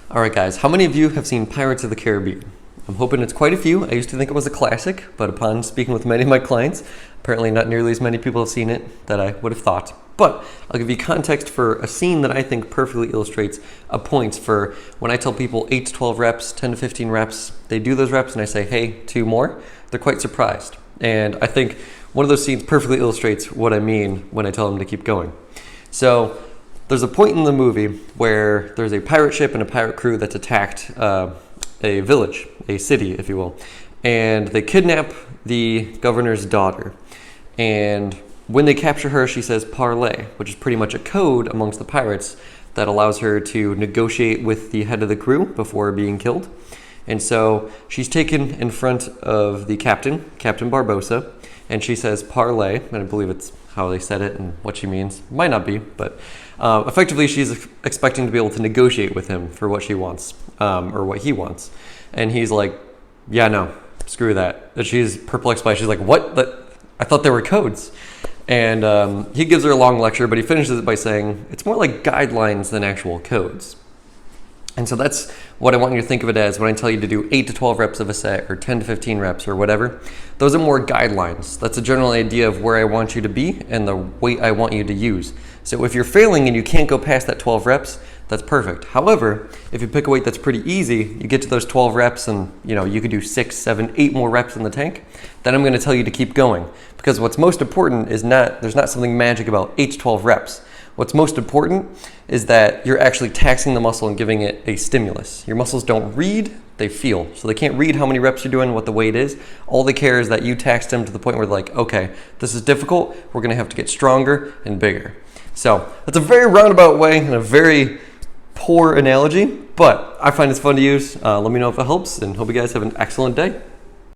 All right, guys, how many of you have seen Pirates of the Caribbean? I'm hoping it's quite a few. I used to think it was a classic, but upon speaking with many of my clients, apparently not nearly as many people have seen it that I would have thought. But I'll give you context for a scene that I think perfectly illustrates a point for when I tell people 8 to 12 reps, 10 to 15 reps, they do those reps and I say, hey, 2 more, they're quite surprised. And I think one of those scenes perfectly illustrates what I mean when I tell them to keep going. So there's a point in the movie where there's a pirate ship and a pirate crew that's attacked a village, a city, if you will, and they kidnap the governor's daughter. And when they capture her, she says parlay, which is pretty much a code amongst the pirates that allows her to negotiate with the head of the crew before being killed. And so she's taken in front of the captain, Captain Barbossa, and she says parlay, and I believe it's how they said it and what she means. Might not be, but effectively she's expecting to be able to negotiate with him for what she wants, or what he wants. And he's like, yeah, no, screw that. And she's perplexed by it. She's like, what? I thought there were codes. And he gives her a long lecture, but he finishes it by saying, it's more like guidelines than actual codes. And so that's what I want you to think of it as when I tell you to do 8 to 12 reps of a set or 10 to 15 reps or whatever. Those are more guidelines. That's a general idea of where I want you to be and the weight I want you to use. So if you're failing and you can't go past that 12 reps, that's perfect. However, if you pick a weight that's pretty easy, you get to those 12 reps and you could do 6, 7, 8 more reps in the tank, then I'm going to tell you to keep going. Because what's most important is there's not something magic about 8 to 12 reps. What's most important is that you're actually taxing the muscle and giving it a stimulus. Your muscles don't read, they feel. So they can't read how many reps you're doing, what the weight is. All they care is that you tax them to the point where they're like, okay, this is difficult. We're going to have to get stronger and bigger. So that's a very roundabout way and a very poor analogy, but I find it's fun to use. Let me know if it helps and hope you guys have an excellent day.